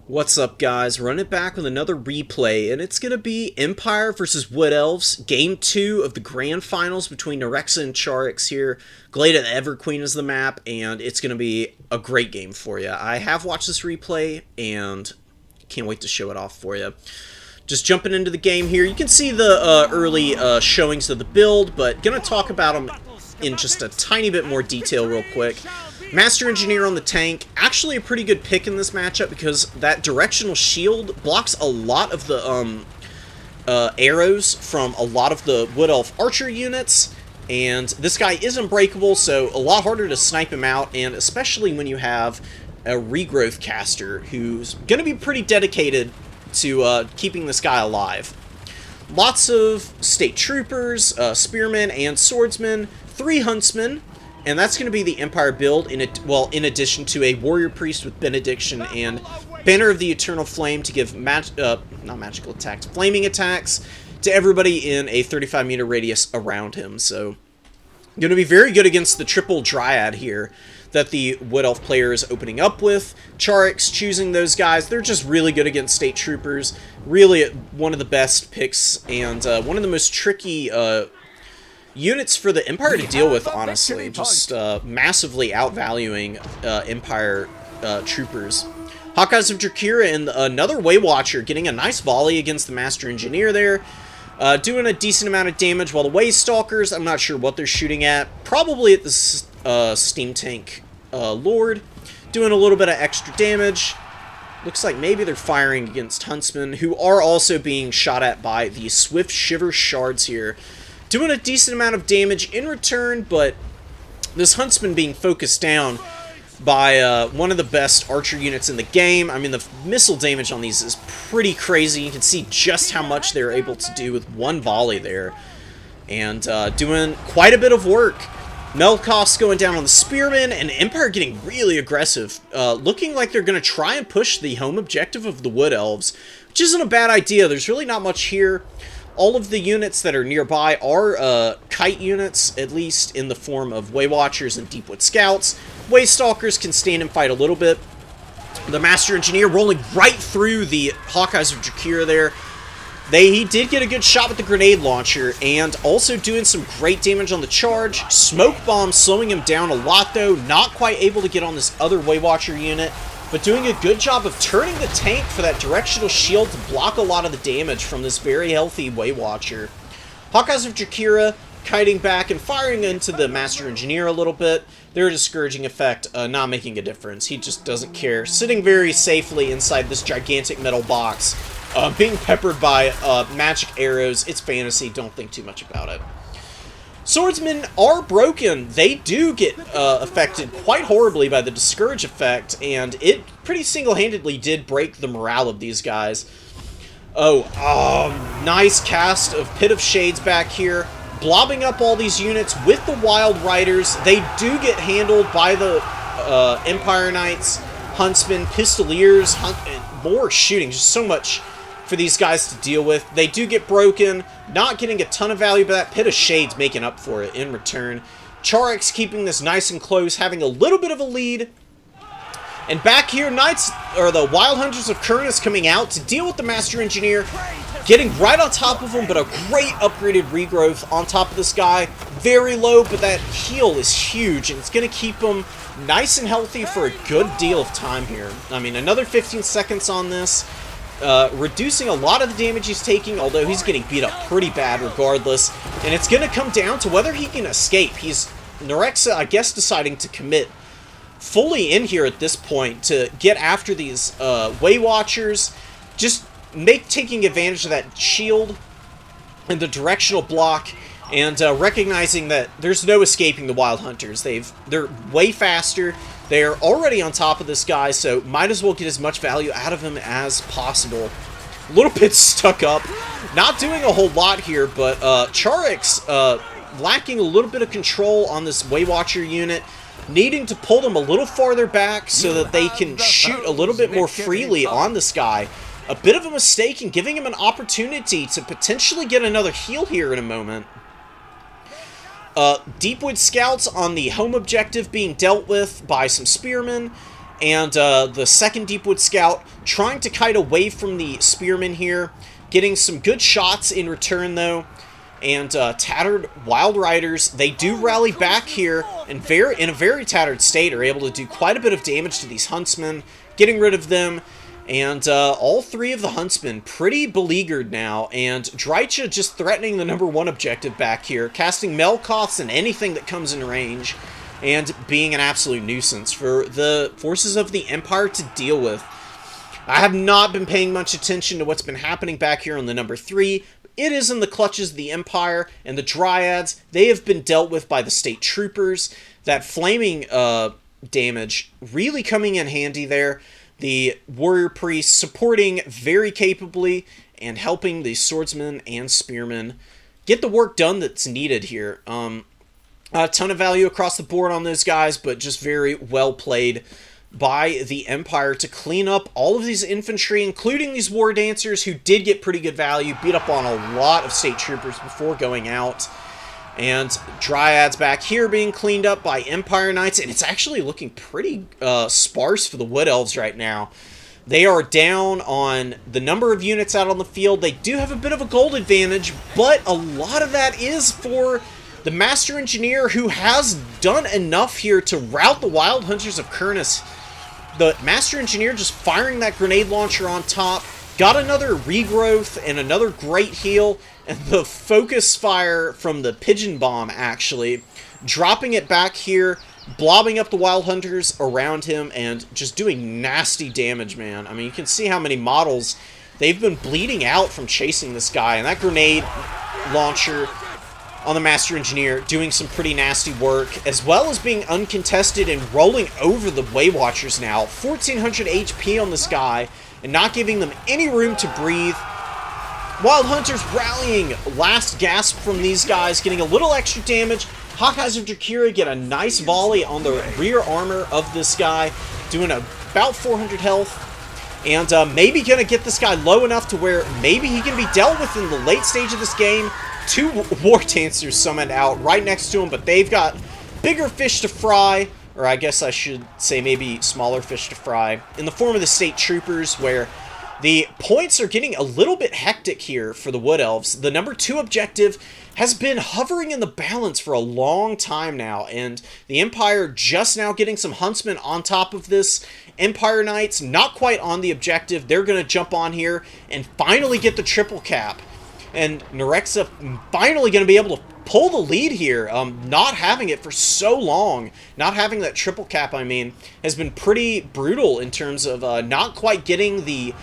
What's up, guys? Running it back with another replay, and it's going to be Empire versus Wood Elves, Game 2 of the Grand Finals between Nerexa and Czarix here. Glade of the Everqueen is the map, and it's going to be a great game for you. I have watched this replay, and can't wait to show it off for you. Just jumping into the game here, you can see the early showings of the build, but going to talk about them in just a tiny bit more detail real quick. Master Engineer on the tank, actually a pretty good pick in this matchup because that directional shield blocks a lot of the arrows from a lot of the Wood Elf archer units, and this guy is unbreakable, so a lot harder to snipe him out, and especially when you have a regrowth caster who's going to be pretty dedicated to keeping this guy alive. Lots of state troopers, spearmen, and swordsmen, 3 huntsmen. And that's going to be the Empire build, in addition to a Warrior Priest with Benediction and Banner of the Eternal Flame to give not magical attacks, flaming attacks to everybody in a 35-meter radius around him. So, going to be very good against the triple Dryad here that the Wood Elf player is opening up with. Czarix choosing those guys. They're just really good against State Troopers. Really one of the best picks and one of the most tricky units for the Empire to deal with, honestly. Just massively outvaluing Empire troopers. Hawkeyes of Drakira and another Waywatcher getting a nice volley against the Master Engineer there. Doing a decent amount of damage, while the Waystalkers, I'm not sure what they're shooting at. Probably at the Steam Tank Lord. Doing a little bit of extra damage. Looks like maybe they're firing against Huntsmen, who are also being shot at by the Swift Shiver Shards here. Doing a decent amount of damage in return, but this Huntsman being focused down by one of the best archer units in the game. I mean, the missile damage on these is pretty crazy. You can see just how much they're able to do with one volley there. And doing quite a bit of work. Melkoff's going down on the Spearmen, and Empire getting really aggressive. Looking like they're going to try and push the home objective of the Wood Elves, which isn't a bad idea. There's really not much here. All of the units that are nearby are kite units, at least in the form of Waywatchers and Deepwood Scouts. Waystalkers can stand and fight a little bit. The Master Engineer rolling right through the Hawkeyes of Drakira there. He did get a good shot with the grenade launcher, and also doing some great damage on the charge. Smoke bomb slowing him down a lot, though. Not quite able to get on this other Waywatcher unit, but doing a good job of turning the tank for that directional shield to block a lot of the damage from this very healthy Waywatcher. Hawkeyes of Drakira kiting back and firing into the Master Engineer a little bit. Their discouraging effect not making a difference. He just doesn't care. Sitting very safely inside this gigantic metal box, being peppered by magic arrows. It's fantasy. Don't think too much about it. Swordsmen are broken. They do get affected quite horribly by the Discourage effect, and it pretty single-handedly did break the morale of these guys. Oh, nice cast of Pit of Shades back here, blobbing up all these units with the Wild Riders. They do get handled by the Empire Knights, Huntsmen, Pistoliers, more shooting, just so much for these guys to deal with. They do get broken, not getting a ton of value, but that Pit of Shades making up for it in return. Czarix keeping this nice and close, having a little bit of a lead. And back here, the Wild Hunters of Kurnus coming out to deal with the Master Engineer, getting right on top of him, but a great upgraded regrowth on top of this guy. Very low, but that heal is huge, and it's going to keep him nice and healthy for a good deal of time here. I mean, another 15 seconds on this. Reducing a lot of the damage he's taking, although he's getting beat up pretty bad regardless. And it's going to come down to whether he can escape. Nerexa, I guess, deciding to commit fully in here at this point to get after these Waywatchers. Just taking advantage of that shield and the directional block, and recognizing that there's no escaping the Wild Hunters. They're way faster. They're already on top of this guy, so might as well get as much value out of him as possible. A little bit stuck up. Not doing a whole lot here, but Czarix lacking a little bit of control on this Waywatcher unit, needing to pull them a little farther back so that they can shoot a little bit more freely on this guy. A bit of a mistake in giving him an opportunity to potentially get another heal here in a moment. Deepwood Scouts on the home objective being dealt with by some Spearmen, And the second Deepwood Scout trying to kite away from the Spearmen here, getting some good shots in return though. And tattered Wild Riders, they do rally back here and in a very tattered state are able to do quite a bit of damage to these Huntsmen, getting rid of them. And all three of the Huntsmen pretty beleaguered now, and Drycha just threatening the #1 objective back here, casting Melkoths and anything that comes in range, and being an absolute nuisance for the forces of the Empire to deal with. I have not been paying much attention to what's been happening back here on the #3. It is in the clutches of the Empire, and the Dryads, they have been dealt with by the State Troopers. That flaming damage really coming in handy there. The Warrior Priests supporting very capably and helping the Swordsmen and Spearmen get the work done that's needed here. A ton of value across the board on those guys, but just very well played by the Empire to clean up all of these infantry, including these War Dancers, who did get pretty good value, beat up on a lot of State Troopers before going out. And Dryads back here being cleaned up by Empire Knights, and it's actually looking pretty sparse for the Wood Elves right now. They are down on the number of units out on the field. They do have a bit of a gold advantage, but a lot of that is for the Master Engineer, who has done enough here to rout the Wild Hunters of Kurnus. The Master Engineer just firing that grenade launcher on top, got another regrowth and another great heal, and the focus fire from the Pigeon Bomb, actually, dropping it back here, blobbing up the Wild Hunters around him, and just doing nasty damage, man. I mean, you can see how many models they've been bleeding out from chasing this guy, and that grenade launcher on the Master Engineer doing some pretty nasty work, as well as being uncontested and rolling over the Way Watchers now. 1400 HP on this guy, and not giving them any room to breathe. Wild Hunters rallying, last gasp from these guys, getting a little extra damage. Hawkeyes of Drakira get a nice volley on the rear armor of this guy, doing about 400 health. And maybe going to get this guy low enough to where maybe he can be dealt with in the late stage of this game. Two War Dancers summoned out right next to him, but they've got bigger fish to fry, or I guess I should say maybe smaller fish to fry, in the form of the State Troopers, where the points are getting a little bit hectic here for the Wood Elves. The #2 objective has been hovering in the balance for a long time now, and the Empire just now getting some Huntsmen on top of this. Empire Knights not quite on the objective. They're going to jump on here and finally get the triple cap. And Nerexa finally going to be able to pull the lead here. Not having it for so long, not having that triple cap, I mean, has been pretty brutal in terms of not quite getting the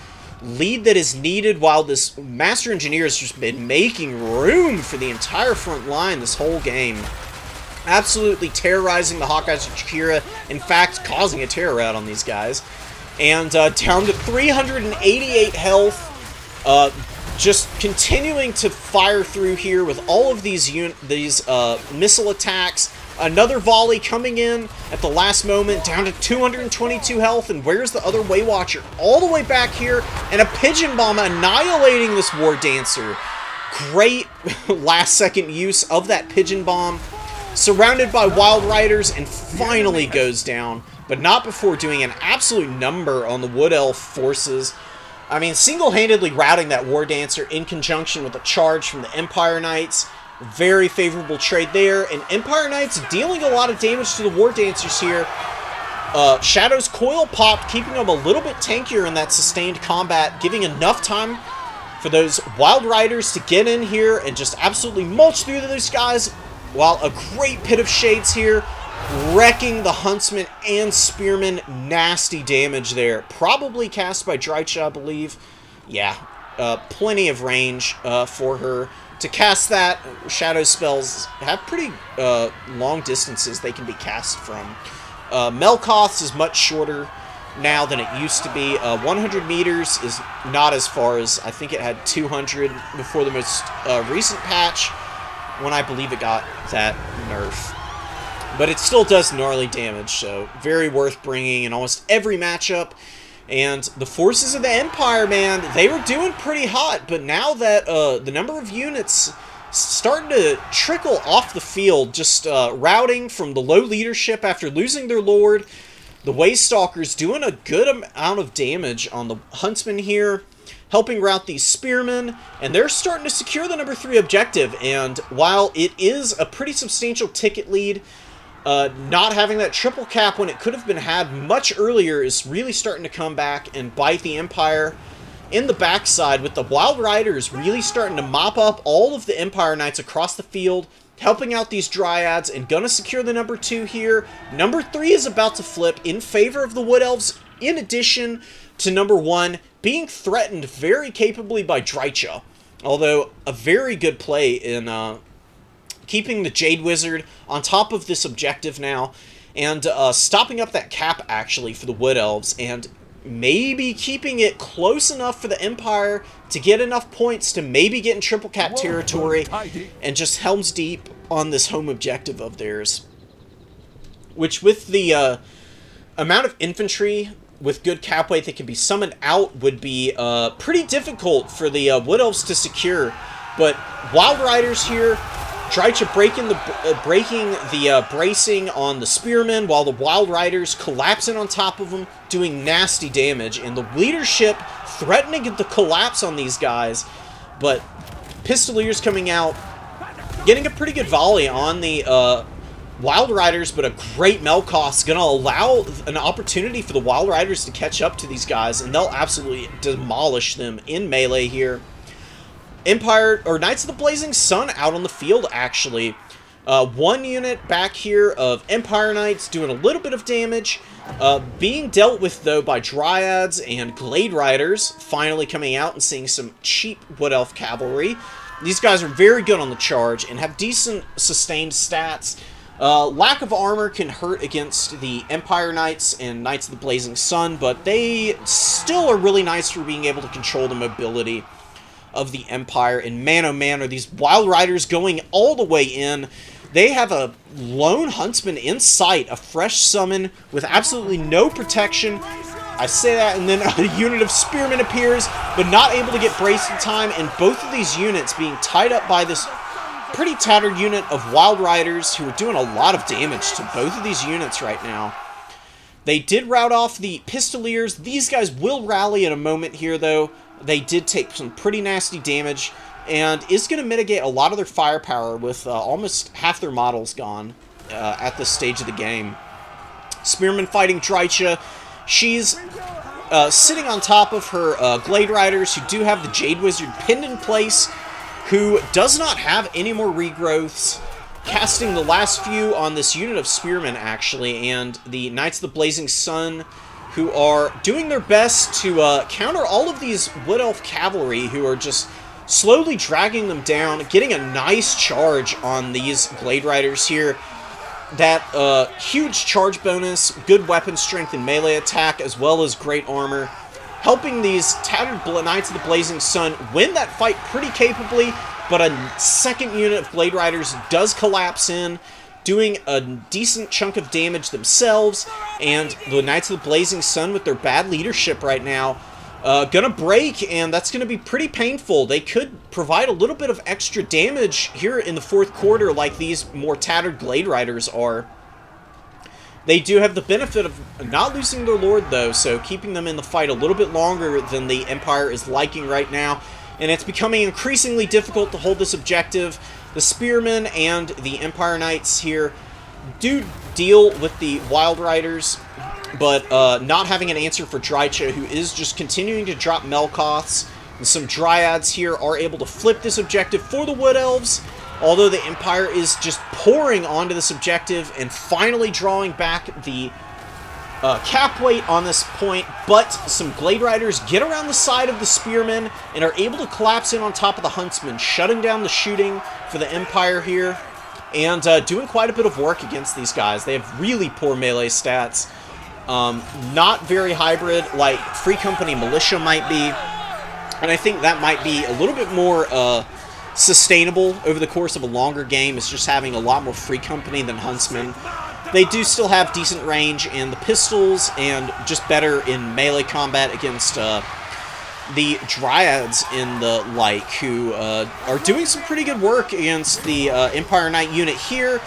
lead that is needed, while this Master Engineer has just been making room for the entire front line this whole game. Absolutely terrorizing the Hawkeyes of Drakira, in fact, causing a terror out on these guys. And down to 388 health. Just continuing to fire through here with all of these missile attacks. Another volley coming in at the last moment, down to 222 health, and where's the other Way Watcher? All the way back here, and a Pigeon Bomb annihilating this War Dancer. Great last-second use of that Pigeon Bomb. Surrounded by Wild Riders, and finally goes down, but not before doing an absolute number on the Wood Elf forces. I mean, single-handedly routing that War Dancer in conjunction with a charge from the Empire Knights. Very favorable trade there, and Empire Knights dealing a lot of damage to the War Dancers here. Shadow's Coil popped, keeping them a little bit tankier in that sustained combat, giving enough time for those Wild Riders to get in here and just absolutely mulch through those guys, while a great Pit of Shades here, wrecking the Huntsmen and Spearmen. Nasty damage there. Probably cast by Drycha, I believe. Yeah, plenty of range for her to cast that. Shadow spells have pretty long distances they can be cast from. Melkoth's is much shorter now than it used to be. 100 meters is not as far as, I think it had 200 before the most recent patch, when I believe it got that nerf. But it still does gnarly damage, so very worth bringing in almost every matchup. And the forces of the Empire, man, they were doing pretty hot, but now that the number of units starting to trickle off the field, just routing from the low leadership after losing their lord, The Waste Stalkers doing a good amount of damage on the Huntsman here, helping rout these Spearmen, and they're starting to secure the number 3 objective. And while it is a pretty substantial ticket lead, not having that triple cap when it could have been had much earlier is really starting to come back and bite the Empire in the backside, with the Wild Riders really starting to mop up all of the Empire Knights across the field, helping out these Dryads, and gonna secure the number 2 here. Number 3 is about to flip in favor of the Wood Elves, in addition to number 1 being threatened very capably by Drycha. Although, a very good play in keeping the Jade Wizard on top of this objective now, and stopping up that cap, actually, for the Wood Elves, and maybe keeping it close enough for the Empire to get enough points to maybe get in triple cap territory and just Helm's Deep on this home objective of theirs. Which, with the amount of infantry with good cap weight that can be summoned out, would be pretty difficult for the Wood Elves to secure. But Wild Riders here, Drycha breaking the bracing on the Spearmen, while the Wild Riders collapsing on top of them, doing nasty damage, and the leadership threatening to collapse on these guys. But Pistoliers coming out, getting a pretty good volley on the Wild Riders, but a great Melkoth's going to allow an opportunity for the Wild Riders to catch up to these guys, and they'll absolutely demolish them in melee here. Empire, or Knights of the Blazing Sun out on the field, actually. One unit back here of Empire Knights doing a little bit of damage. Being dealt with, though, by Dryads and Glade Riders, finally coming out and seeing some cheap Wood Elf cavalry. These guys are very good on the charge and have decent sustained stats. Lack of armor can hurt against the Empire Knights and Knights of the Blazing Sun, but they still are really nice for being able to control the mobility of the Empire. And man, oh man, are these Wild Riders going all the way in. They have a lone Huntsman in sight, a fresh summon with absolutely no protection. I say that, and then a unit of Spearmen appears, but not able to get braced in time, and both of these units being tied up by this pretty tattered unit of Wild Riders, who are doing a lot of damage to both of these units right now. They did rout off the Pistoliers. These guys will rally in a moment here, though. They did take some pretty nasty damage, and is going to mitigate a lot of their firepower with almost half their models gone at this stage of the game. Spearman fighting Drycha. She's sitting on top of her Glade Riders, who do have the Jade Wizard pinned in place, who does not have any more regrowths, casting the last few on this unit of Spearmen, actually, and the Knights of the Blazing Sun, who are doing their best to counter all of these Wood Elf cavalry, who are just slowly dragging them down, getting a nice charge on these Glade Riders here. That huge charge bonus, good weapon strength and melee attack, as well as great armor, helping these tattered Knights of the Blazing Sun win that fight pretty capably, but a second unit of Glade Riders does collapse in, doing a decent chunk of damage themselves, and the Knights of the Blazing Sun, with their bad leadership right now, gonna break, and that's gonna be pretty painful. They could provide a little bit of extra damage here in the fourth quarter, like these more tattered Glade Riders are. They do have the benefit of not losing their Lord, though, so keeping them in the fight a little bit longer than the Empire is liking right now, and it's becoming increasingly difficult to hold this objective. The Spearmen and the Empire Knights here do deal with the Wild Riders, but not having an answer for Drycha, who is just continuing to drop Melkoths. And some Dryads here are able to flip this objective for the Wood Elves, although the Empire is just pouring onto this objective and finally drawing back the cap weight on this point. But some Glade Riders get around the side of the Spearmen and are able to collapse in on top of the Huntsmen, shutting down the shooting for the Empire here, and doing quite a bit of work against these guys. They have really poor melee stats. Not very hybrid like Free Company Militia might be, and I think that might be a little bit more sustainable over the course of a longer game, is just having a lot more Free Company than Huntsmen. They do still have decent range in the pistols, and just better in melee combat against the Dryads and the like, who are doing some pretty good work against the Empire Knight unit here.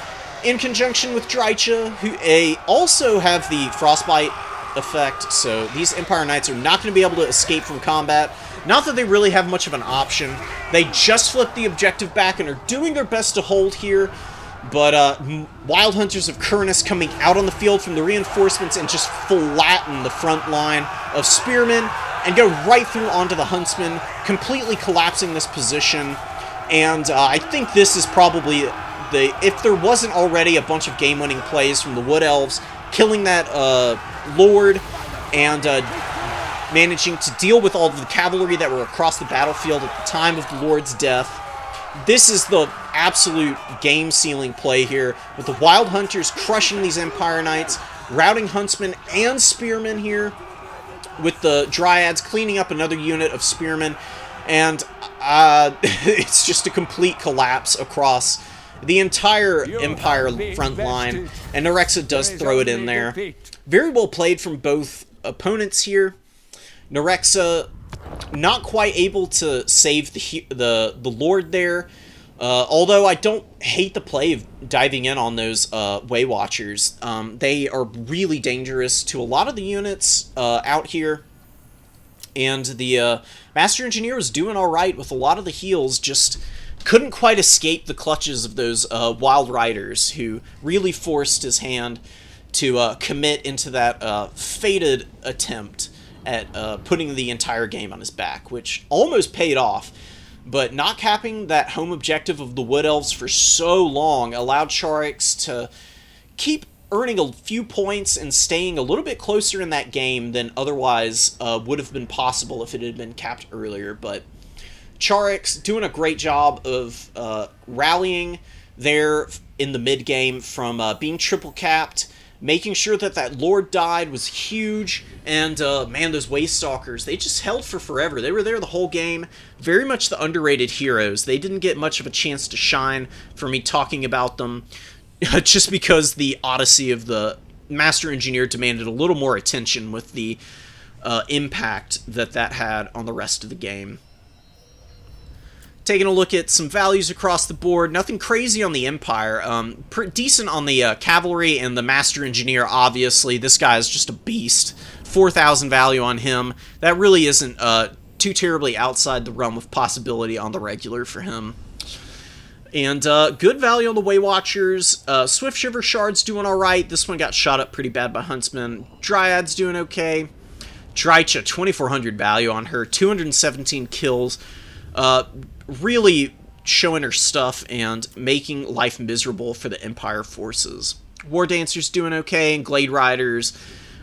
in conjunction with Drycha, who also have the Frostbite effect, so these Empire Knights are not going to be able to escape from combat. Not that they really have much of an option. They just flipped the objective back and are doing their best to hold here, but Wild Hunters of Kurnus coming out on the field from the reinforcements and just flatten the front line of Spearmen and go right through onto the Huntsmen, completely collapsing this position. And I think this is probably if there wasn't already a bunch of game-winning plays from the Wood Elves, killing that Lord and managing to deal with all of the cavalry that were across the battlefield at the time of the Lord's death. This is the absolute game-sealing play here, with the Wild Hunters crushing these Empire Knights, routing Huntsmen and Spearmen here, with the Dryads cleaning up another unit of Spearmen, and it's just a complete collapse across the entire Empire front line, and Nerexa does throw it in there. Very well played from both opponents here. Nerexa not quite able to save the Lord there, although I don't hate the play of diving in on those Way Watchers. They are really dangerous to a lot of the units out here, and the Master Engineer was doing alright with a lot of the heals, just couldn't quite escape the clutches of those Wild Riders, who really forced his hand to commit into that fated attempt at putting the entire game on his back, which almost paid off. But not capping that home objective of the Wood Elves for so long allowed Czarix to keep earning a few points and staying a little bit closer in that game than otherwise would have been possible if it had been capped earlier. But Czarix doing a great job of rallying there in the mid-game from being triple capped, making sure that that Lord died was huge, and man, those Waystalkers, they just held for forever. They were there the whole game. Very much the underrated heroes. They didn't get much of a chance to shine for me talking about them, just because the Odyssey of the Master Engineer demanded a little more attention with the impact that that had on the rest of the game. Taking a look at some values across the board, nothing crazy on the Empire. Decent on the Cavalry and the Master Engineer, obviously. This guy is just a beast. 4,000 value on him. That really isn't too terribly outside the realm of possibility on the regular for him. And good value on the Way Watchers. Swift Shiver Shard's doing alright. This one got shot up pretty bad by Huntsman. Dryad's doing okay. Drycha, 2,400 value on her. 217 kills. Really showing her stuff and making life miserable for the Empire forces. War Dancer's doing okay, and Glade Riders,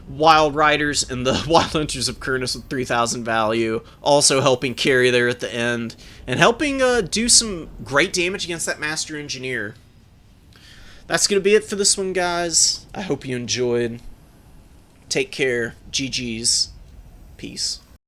Wild Riders, and the Wild Hunters of Kurnus with 3,000 value, also helping carry there at the end, and helping do some great damage against that Master Engineer. That's going to be it for this one, guys. I hope you enjoyed. Take care. GG's. Peace.